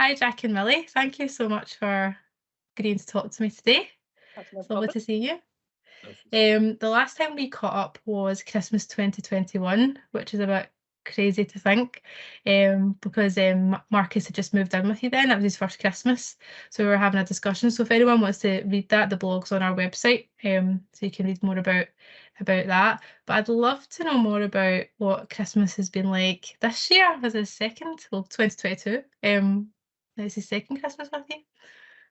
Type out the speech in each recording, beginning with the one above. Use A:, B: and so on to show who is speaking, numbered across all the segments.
A: Hi, Jack and Millie. Thank you so much for agreeing to talk to me today.
B: That's no
A: It's lovely
B: problem.
A: to see you. The last time we caught up was Christmas 2021, which is a bit crazy to think, because Marcus had just moved in with you then. That was his first Christmas. So we were having a discussion. So if anyone wants to read that, the blog's on our website, so you can read more about that. But I'd love to know more about what Christmas has been like this year. Was his second? Well, 2022. It's his second Christmas with you.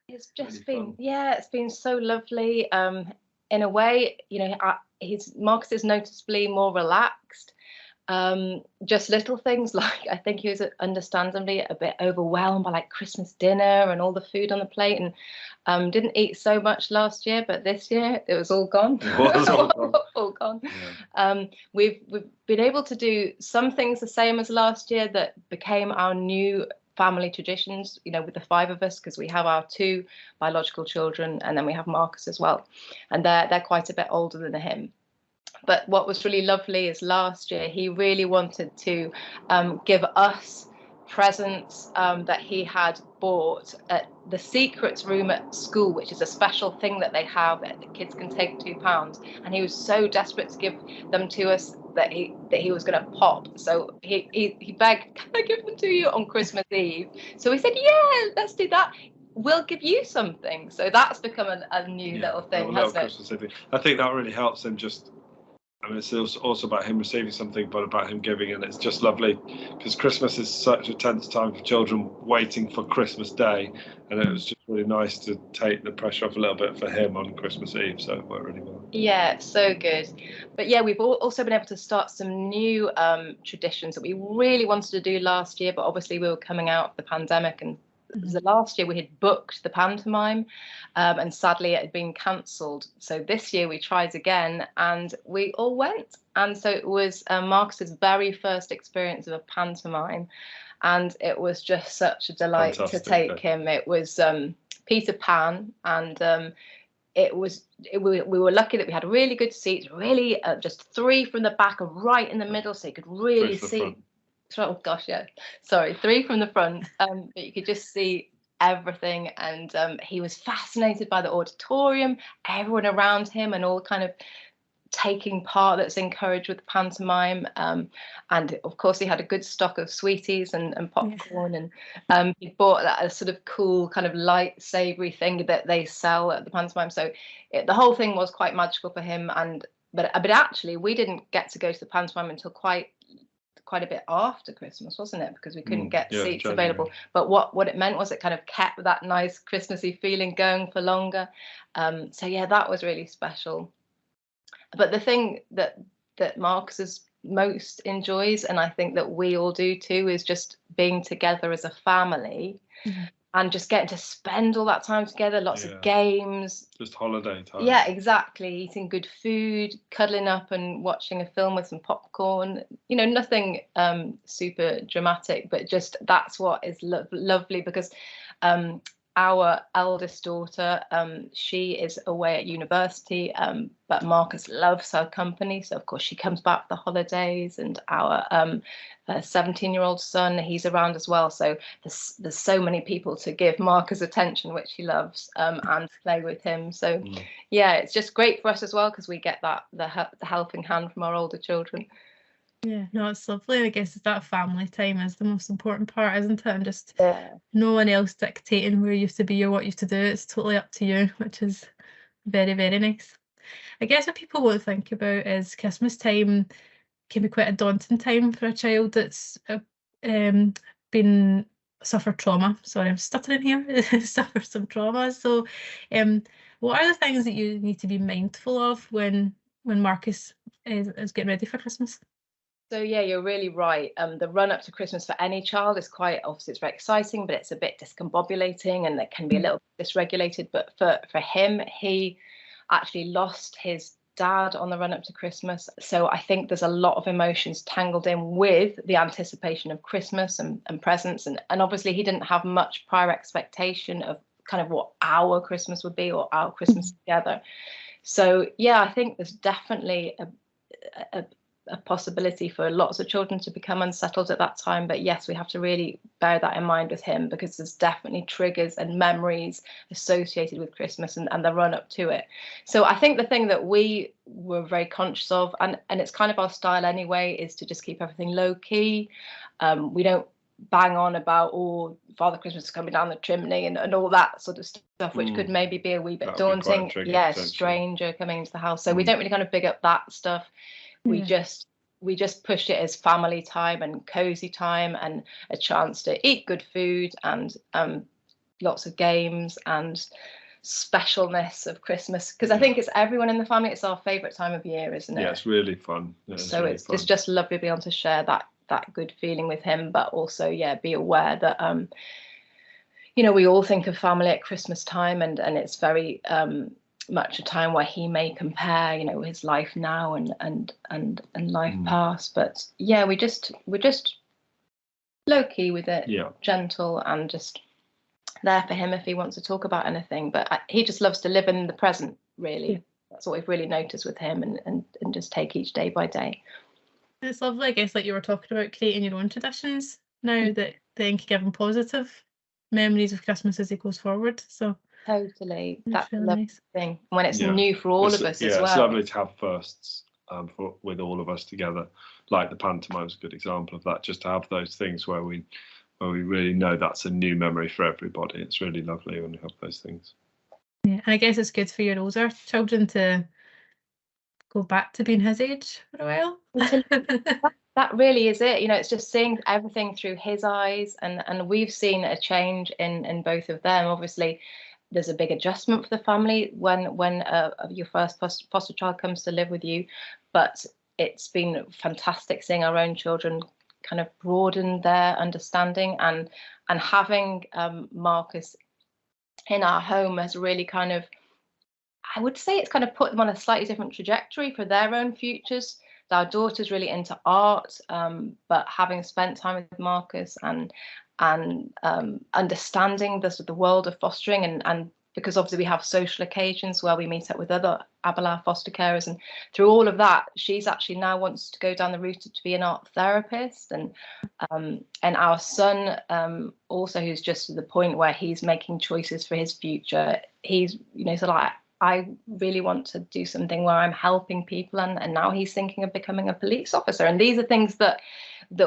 B: It's just
C: Really
B: been,
C: fun.
B: yeah, it's been so lovely. In a way, Marcus is noticeably more relaxed. Just little things like I think he was understandably a bit overwhelmed by like Christmas dinner and all the food on the plate, and didn't eat so much last year, but this year it was all gone.
C: It was all gone.
B: All gone.
C: Yeah.
B: We've been able to do some things the same as last year that became our new family traditions, with the five of us, because we have our two biological children and then we have Marcus as well, and they're quite a bit older than him. But what was really lovely is last year he really wanted to give us presents that he had bought at the secrets room at school, which is a special thing that they have that the kids can take £2. And he was so desperate to give them to us that he was going to pop. So he begged, "Can I give them to you on Christmas Eve?" So we said, "Yeah, let's do that. We'll give you something." So that's become a new little thing, hasn't it?
C: Christmas Eve. I think that really helps him just. I mean, it's also about him receiving something, but about him giving, and it's just lovely because Christmas is such a tense time for children waiting for Christmas Day, and it was just really nice to take the pressure off a little bit for him on Christmas Eve, so it worked really well.
B: Yeah, so good. But yeah, we've also been able to start some new traditions that we really wanted to do last year, but obviously we were coming out of the pandemic, and the last year we had booked the pantomime, and sadly it had been cancelled. So this year we tried again and we all went. And so it was Marcus's very first experience of a pantomime, and it was just such a delight to take him. It was Peter Pan, and we were lucky that we had really good seats, really just three from the back and right in the middle, so you could really see. Oh gosh, yeah. Sorry, three from the front, but you could just see everything. And he was fascinated by the auditorium, everyone around him, and all kind of taking part that's encouraged with the pantomime. And of course, he had a good stock of sweeties and popcorn, and he bought a sort of cool kind of light savoury thing that they sell at the pantomime. So the whole thing was quite magical for him. But actually, we didn't get to go to the pantomime until quite a bit after Christmas, wasn't it? Because we couldn't get seats available. But what it meant was it kind of kept that nice Christmassy feeling going for longer. So yeah, that was really special. But the thing that Marcus most enjoys, and I think that we all do too, is just being together as a family. And just getting to spend all that time together, lots of games.
C: Just holiday time.
B: Yeah, exactly. Eating good food, cuddling up and watching a film with some popcorn. Nothing super dramatic, but just that's what is lovely, because our eldest daughter, she is away at university, but Marcus loves her company. So, of course, she comes back for the holidays, and our 17-year-old son, he's around as well. So there's so many people to give Marcus attention, which he loves, and play with him. So, yeah, it's just great for us as well, because we get the helping hand from our older children.
A: Yeah, no, it's lovely. I guess that family time is the most important part, isn't it? And just no one else dictating where you have to be or what you have to do. It's totally up to you, which is very, very nice. I guess what people won't think about is Christmas time can be quite a daunting time for a child that's been suffered trauma. Sorry, I'm stuttering here. Suffer some trauma. So, what are the things that you need to be mindful of when Marcus is getting ready for Christmas?
B: So yeah, you're really right. The run up to Christmas for any child is quite, obviously it's very exciting, but it's a bit discombobulating and it can be a little bit dysregulated. But for him, he actually lost his dad on the run up to Christmas. So I think there's a lot of emotions tangled in with the anticipation of Christmas and presents. And obviously he didn't have much prior expectation of kind of what our Christmas would be or our Christmas together. So yeah, I think there's definitely a possibility for lots of children to become unsettled at that time. But yes, we have to really bear that in mind with him, because there's definitely triggers and memories associated with Christmas and the run up to it. So I think the thing that we were very conscious of, and it's kind of our style anyway, is to just keep everything low key. We don't bang on about, oh, Father Christmas is coming down the chimney and all that sort of stuff, which could maybe be a wee bit daunting. Yeah, stranger coming into the house. So we don't really kind of big up that stuff. We just push it as family time and cozy time and a chance to eat good food and lots of games and specialness of Christmas, because I think it's everyone in the family, it's our favorite time of year, isn't it?
C: Yeah, it's really fun.
B: So it's just lovely to be able to share that good feeling with him, but also be aware that we all think of family at Christmas time, and it's very much a time where he may compare his life now and life past. But we're just low key with it, gentle, and just there for him if he wants to talk about anything. But he just loves to live in the present, really. That's what we've really noticed with him, and just take each day by day.
A: It's lovely, I guess, like you were talking about, creating your own traditions now that then can give him positive memories of Christmas as he goes forward. So
B: totally, that's
A: really
B: a lovely
A: nice
B: thing when it's new for all of us as well.
C: It's lovely to have firsts with all of us together. Like the pantomime is a good example of that. Just to have those things where we really know that's a new memory for everybody. It's really lovely when you have those things.
A: Yeah, and I guess it's good for your older children to go back to being his age for a while.
B: That really is it. It's just seeing everything through his eyes, and we've seen a change in both of them. Obviously, there's a big adjustment for the family when your first foster child comes to live with you, but it's been fantastic seeing our own children kind of broaden their understanding, and having Marcus in our home has really kind of, I would say, it's kind of put them on a slightly different trajectory for their own futures. Our daughter's really into art, but having spent time with Marcus and understanding the world of fostering, and because obviously we have social occasions where we meet up with other Aberlour foster carers, and through all of that, she's actually now wants to go down the route to be an art therapist, and our son also, who's just to the point where he's making choices for his future. He's so like, I really want to do something where I'm helping people, and now he's thinking of becoming a police officer. And these are things that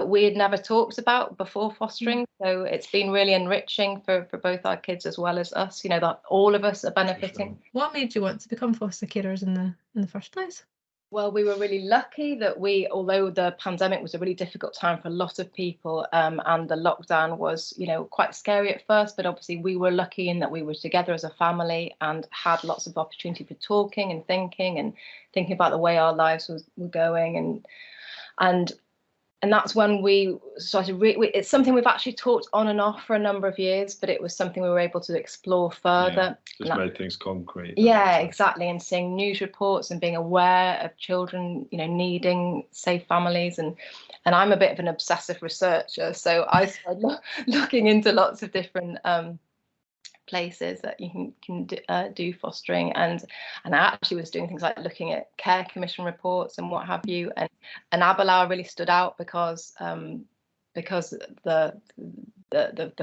B: we had never talked about before fostering. So it's been really enriching for both our kids as well as us, that all of us are benefiting.
A: What made you want to become foster carers in the first place?
B: Well, we were really lucky that although the pandemic was a really difficult time for a lot of people, and the lockdown was, quite scary at first, but obviously we were lucky in that we were together as a family and had lots of opportunity for talking and thinking about the way our lives were going, and that's when we started. It's something we've actually talked on and off for a number of years, but it was something we were able to explore further.
C: Just made things concrete.
B: Yeah, exactly. And seeing news reports and being aware of children, needing safe families. And I'm a bit of an obsessive researcher, so I started looking into lots of different places that you can do fostering, and I actually was doing things like looking at care commission reports and what have you, and Aberlour really stood out because the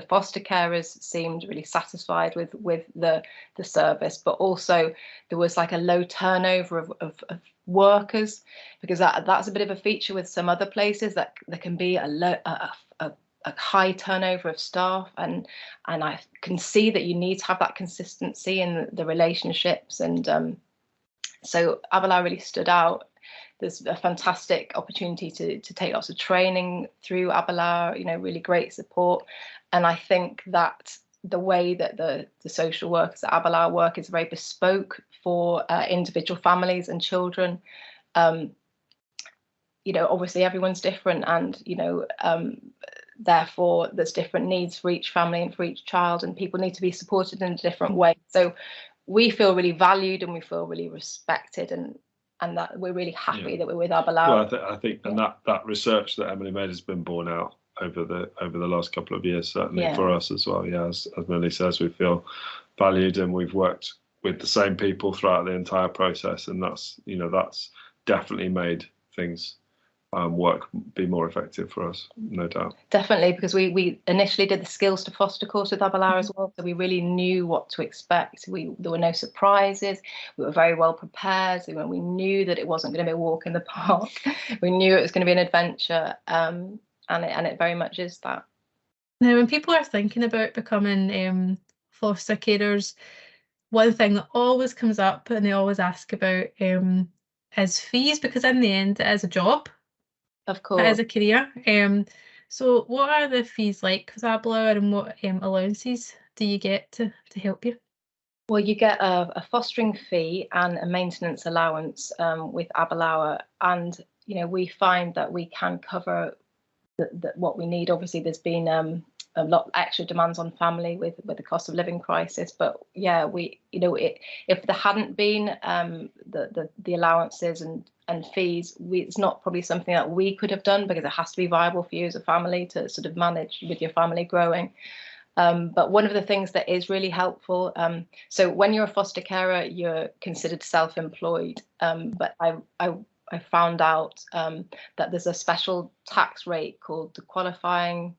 B: foster carers seemed really satisfied with the service, but also there was like a low turnover of workers, because that's a bit of a feature with some other places, that there can be a high turnover of staff, and I can see that you need to have that consistency in the relationships, and so Aberlour really stood out. There's a fantastic opportunity to take lots of training through Aberlour, really great support, and I think that the way that the social workers at Aberlour work is very bespoke for individual families and children. Obviously everyone's different, and therefore there's different needs for each family and for each child, and people need to be supported in a different way. So we feel really valued and we feel really respected, and that we're really happy that we're with Aberlour.
C: Well, I think and that research that Emily made has been borne out over the last couple of years, certainly for us as well. As Millie says, we feel valued, and we've worked with the same people throughout the entire process, and that's definitely made things work be more effective for us, no doubt.
B: Definitely, because we initially did the Skills to Foster course with Aberlour as well, so we really knew what to expect. There were no surprises. We were very well prepared. So we knew that it wasn't going to be a walk in the park. We knew it was going to be an adventure, and it very much is that.
A: Now, when people are thinking about becoming foster carers, one thing that always comes up and they always ask about is fees, because in the end it is a job.
B: Of course.
A: It is a career. So what are the fees like with Aberlour, and what allowances do you get to help you?
B: Well, you get a fostering fee and a maintenance allowance with Aberlour, and we find that we can cover what we need. Obviously, there's been a lot extra demands on family with the cost of living crisis, but yeah, if there hadn't been the allowances and fees, it's not probably something that we could have done, because it has to be viable for you as a family to sort of manage with your family growing. But one of the things that is really helpful, so when you're a foster carer, you're considered self-employed, but I found out that there's a special tax rate called the qualifying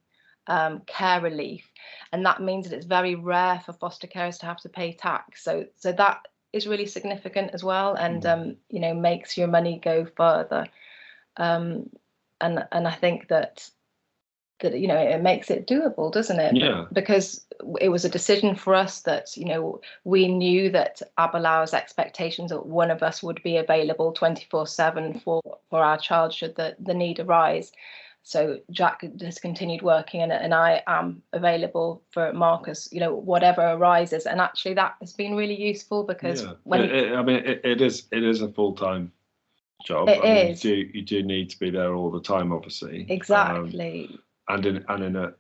B: care relief, and that means that it's very rare for foster carers to have to pay tax. So that is really significant as well, and makes your money go further. And I think that it makes it doable, doesn't it?
C: Yeah.
B: Because it was a decision for us that we knew that Aberlour's expectations that one of us would be available 24/7 for our child should the need arise. So Jack has continued working, and I am available for Marcus, whatever arises. And actually, that has been really useful, because
C: it is a full-time job.
B: It is.
C: You do need to be there all the time, obviously.
B: Exactly.
C: And in a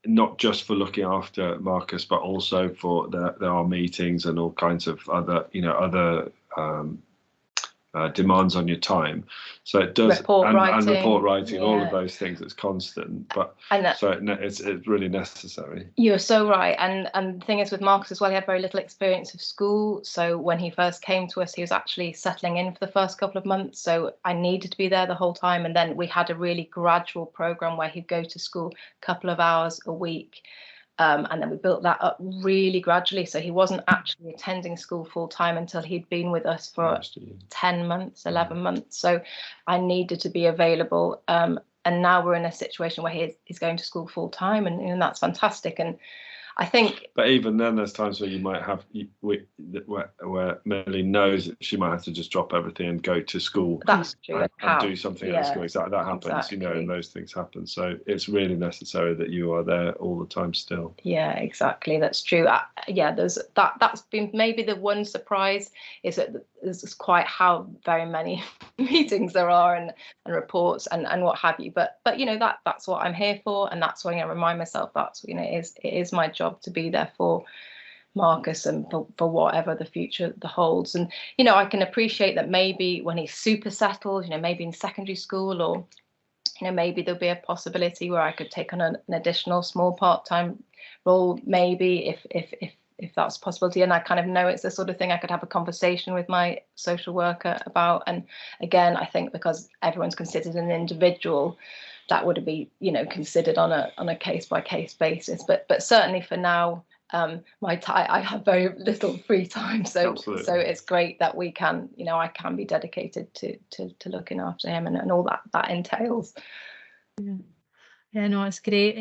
C: not just for looking after Marcus, but also for there are meetings and all kinds of other demands on your time. So it does,
B: report writing,
C: all of those things. It's constant, but it's really necessary.
B: You're so right. And the thing is with Marcus as well, he had very little experience of school. So when he first came to us, he was actually settling in for the first couple of months. So I needed to be there the whole time. And then we had a really gradual program where he'd go to school a couple of hours a week. And then we built that up really gradually. So he wasn't actually attending school full time until he'd been with us for 10 months, 11 months. So I needed to be available. And now we're in a situation where he's going to school full time, and that's fantastic. And I think.
C: But even then, there's times where you might have where Millie knows that she might have to just drop everything and go to school.
B: That's true.
C: And do something at school. Exactly, that happens,
B: exactly.
C: And those things happen. So it's really necessary that you are there all the time still.
B: Yeah, exactly. That's true. That's been maybe the one surprise, is that there's quite how very many meetings there are and reports and what have you. But that's what I'm here for, and that's why I remind myself that it is my job to be there for Marcus and for whatever the future holds. And I can appreciate that maybe when he's super settled, maybe in secondary school, or maybe there'll be a possibility where I could take on an additional small part-time role, maybe if that's a possibility. And I kind of know it's the sort of thing I could have a conversation with my social worker about. And again, I think because everyone's considered an individual, that would be considered on a case-by-case basis. But certainly for now, I have very little free time, so
C: Absolutely.
B: So it's great that we can I can be dedicated to looking after him and all that entails.
A: Yeah, no, it's great.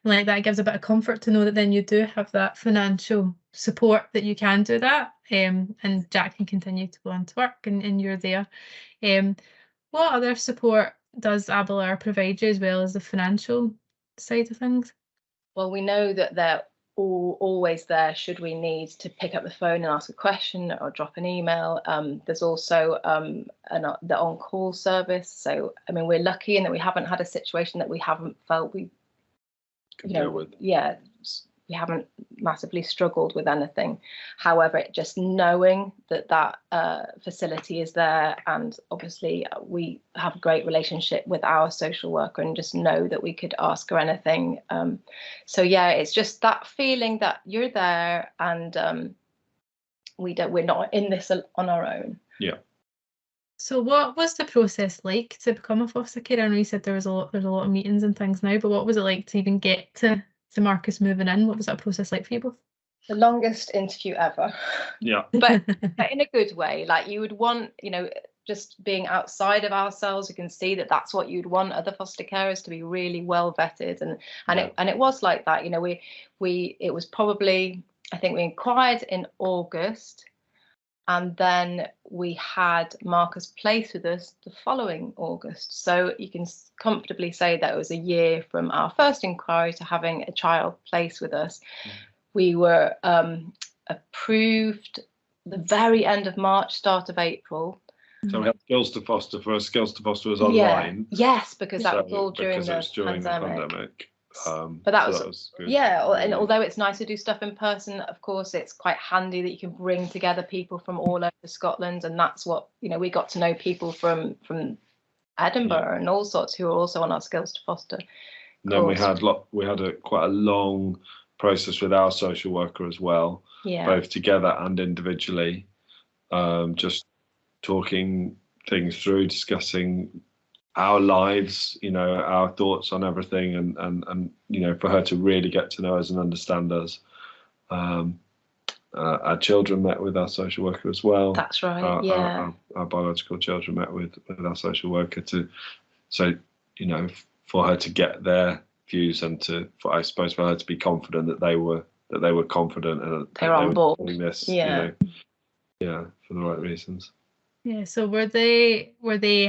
A: Like that gives a bit of comfort to know that then you do have that financial support that you can do that, and Jack can continue to go on to work, and you're there. What other support does Aberlour provide you, as well as the financial side of things?
B: Well, we know that they're always there should we need to pick up the phone and ask a question or drop an email. There's also the on-call service. So we're lucky in that we haven't had a situation that we haven't felt we
C: Can deal with.
B: Yeah, we haven't massively struggled with anything. However, just knowing that facility is there, and obviously we have a great relationship with our social worker, and just know that we could ask her anything. So yeah, it's just that feeling that you're there, and we're not in this on our own.
C: Yeah.
A: So what was the process like to become a foster carer? I know you said there's a lot of meetings and things now, but what was it like to even get to Marcus moving in? What was that process like for you both?
B: The longest interview ever.
C: Yeah.
B: But in a good way. Like, you would want, just being outside of ourselves, you can see that that's what you'd want other foster carers to be really well vetted, and it was like that. It was probably, I think we inquired in August, and then we had Marcus placed with us the following August. So you can comfortably say that it was a year from our first inquiry to having a child placed with us. We were approved the very end of March, start of April.
C: So we had Skills to Foster first. Skills to Foster was online.
B: Yes, because that was all during the pandemic. But that was good. Yeah, and although it's nice to do stuff in person, of course, it's quite handy that you can bring together people from all over Scotland, and that's what we got to know people from Edinburgh and all sorts who are also on our Skills to Foster.
C: And then we had quite a long process with our social worker as well, both together and individually, just talking things through, discussing our lives, our thoughts on everything, and for her to really get to know us and understand us. Our children met with our social worker as well. That's right. Our biological children met with our social worker for her to get their views and for her to be confident that they were confident and
B: they're on board
C: doing this, for the right reasons.
A: Yeah. So were they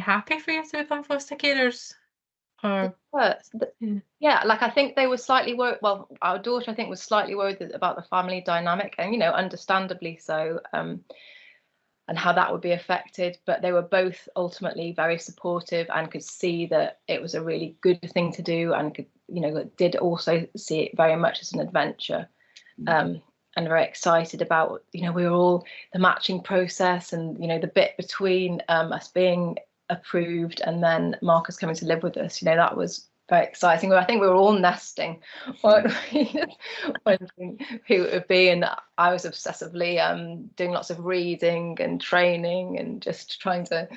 A: happy for you to become foster carers?
B: Like, I think they were slightly worried. Well, our daughter, I think, was slightly worried about the family dynamic, and understandably so, and how that would be affected. But they were both ultimately very supportive and could see that it was a really good thing to do, and did also see it very much as an adventure. And very excited about, we were all the matching process and, the bit between us being approved and then Marcus coming to live with us, that was very exciting. I think we were all nesting, wondering who it would be. And I was obsessively doing lots of reading and training and just trying to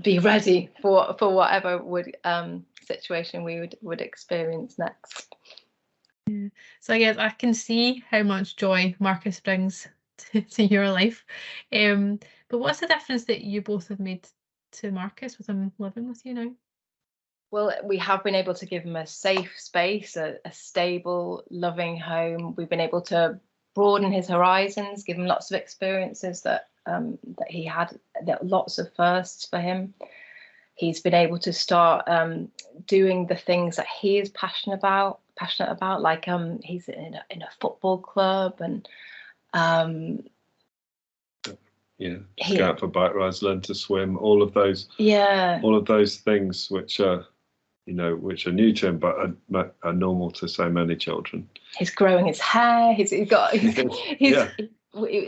B: be ready for whatever situation we would experience next.
A: So I guess I can see how much joy Marcus brings to your life. But what's the difference that you both have made to Marcus with him living with you now?
B: Well, we have been able to give him a safe space, a stable, loving home. We've been able to broaden his horizons, give him lots of experiences that he had, lots of firsts for him. He's been able to start doing the things that he is passionate about, like he's in a football club, and
C: go out for bike rides, learn to swim, all of those things which are new to him but are normal to so many children.
B: He's growing his hair, it's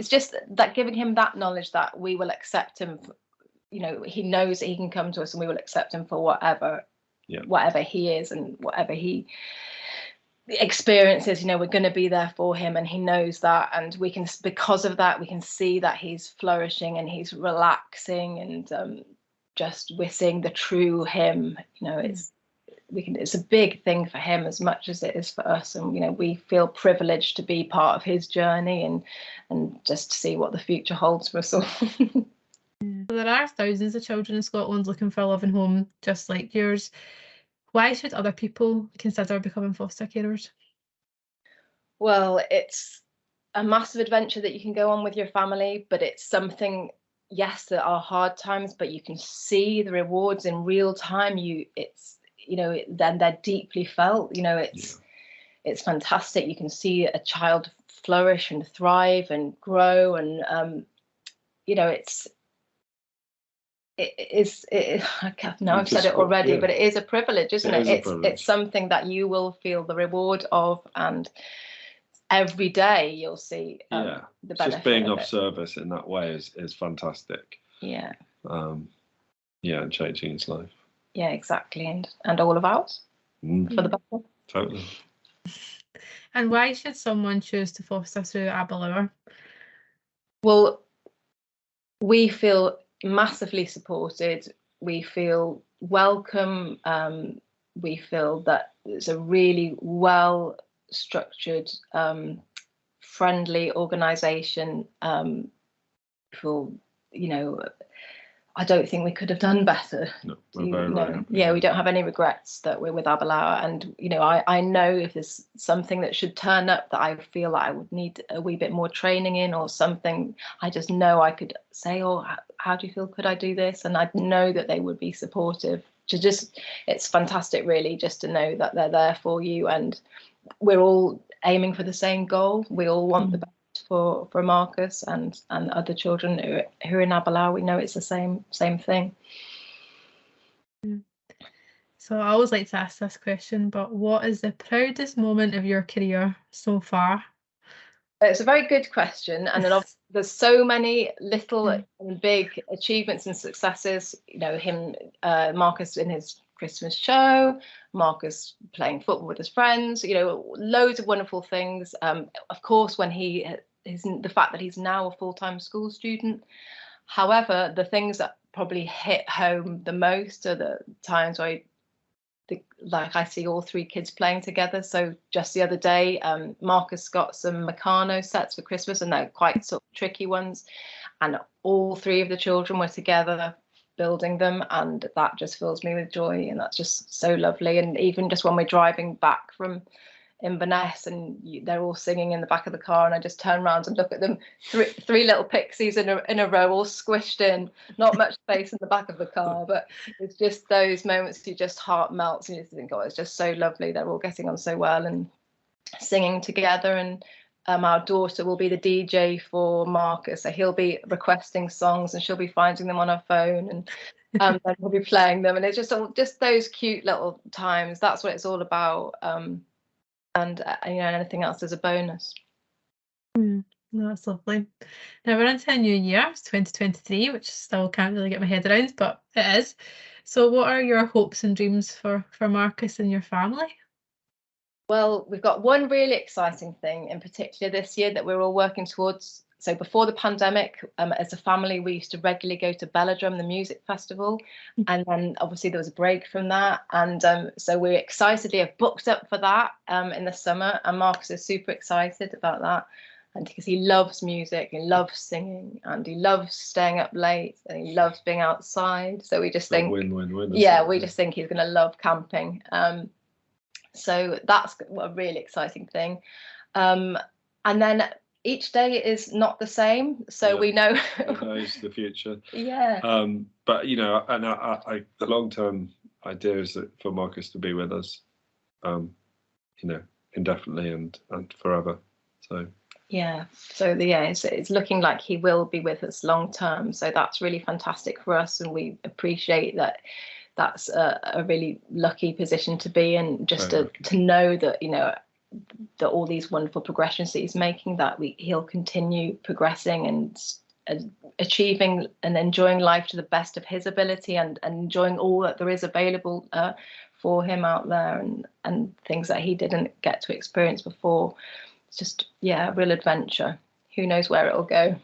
B: just that, giving him that knowledge that we will accept him. He knows that he can come to us and we will accept him for whatever he is and whatever he experiences. We're going to be there for him, and he knows that, and because of that we can see that he's flourishing and he's relaxing, and just we're seeing the true him. It's a big thing for him as much as it is for us, and we feel privileged to be part of his journey and just to see what the future holds for us all.
A: So there are thousands of children in Scotland looking for a loving home just like yours. Why should other people consider becoming foster carers?
B: Well, it's a massive adventure that you can go on with your family, but it's something, yes, there are hard times, but you can see the rewards in real time. Then they're deeply felt. It's fantastic. You can see a child flourish and thrive and grow, and I've said it already, but it is a privilege, isn't it? It's something that you will feel the reward of, and every day you'll see the benefit.
C: Just being of service in that way is fantastic. And changing his life.
B: Yeah, exactly, and all of ours for the better.
C: Totally.
A: And why should someone choose to foster through Aberlour?
B: Well, we feel massively supported. We feel welcome. We feel that it's a really well structured, friendly organisation. For, you know, I don't think we could have done better.
C: No, we're very happy.
B: Yeah, we don't have any regrets that we're with Aberlour. And, you know, I know if there's something that should turn up that I feel like I would need a wee bit more training in or something, I just know I could say, oh, how do you feel? Could I do this? And I'd know that they would be supportive. It's fantastic, really, just to know that they're there for you. And we're all aiming for the same goal. We all want the best for Marcus and other children who are in Aberlour. We know it's the same thing.
A: So I always like to ask this question, but what is the proudest moment of your career so far?
B: It's a very good question, and then obviously there's so many little and big achievements and successes. You know, Marcus in his Christmas show, Marcus playing football with his friends, you know, loads of wonderful things. Of course, when the fact that he's now a full-time school student. However, the things that probably hit home the most are the times where I see all three kids playing together. So just the other day, Marcus got some Meccano sets for Christmas, and they're quite sort of tricky ones, and all three of the children were together building them, and that just fills me with joy, and that's just so lovely. And even just when we're driving back from Inverness and they're all singing in the back of the car, and I just turn around and look at them, three little pixies in a row, all squished in, not much space in the back of the car, but it's just those moments you just heart melts and you just think, oh, it's just so lovely. They're all getting on so well and singing together. And our daughter will be the DJ for Marcus, so he'll be requesting songs and she'll be finding them on her phone, and then we'll be playing them, and it's just those cute little times. That's what it's all about. And you know, anything else is a bonus.
A: No, that's lovely. Now we're into a new year, it's 2023, which still can't really get my head around, but it is. So what are your hopes and dreams for Marcus and your family?
B: Well, we've got one really exciting thing in particular this year that we're all working towards. So before the pandemic, as a family, we used to regularly go to Aberlour, the music festival, and then obviously there was a break from that, and so we excitedly have booked up for that in the summer, and Marcus is super excited about that, and because he loves music, he loves singing, and he loves staying up late, and he loves being outside. So we just think,
C: win-win-win.
B: Yeah, we just think he's going to love camping. So that's a really exciting thing, and then each day is not the same, so we know
C: who knows the future.
B: Yeah.
C: But you know, and the long-term idea is that for Marcus to be with us, you know, indefinitely and forever. So
B: yeah, so it's looking like he will be with us long term, so that's really fantastic for us, and we appreciate that. That's a really lucky position to be in, just to know that, you know, that all these wonderful progressions that he's making, that he'll continue progressing and achieving and enjoying life to the best of his ability, and enjoying all that there is available for him out there, and things that he didn't get to experience before. It's just, yeah, a real adventure. Who knows where it'll go.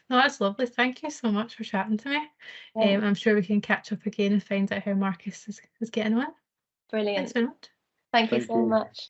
A: No, that's lovely. Thank you so much for chatting to me. I'm sure we can catch up again and find out how Marcus is getting on.
B: Brilliant.
A: Thanks very much.
B: Thank you so much.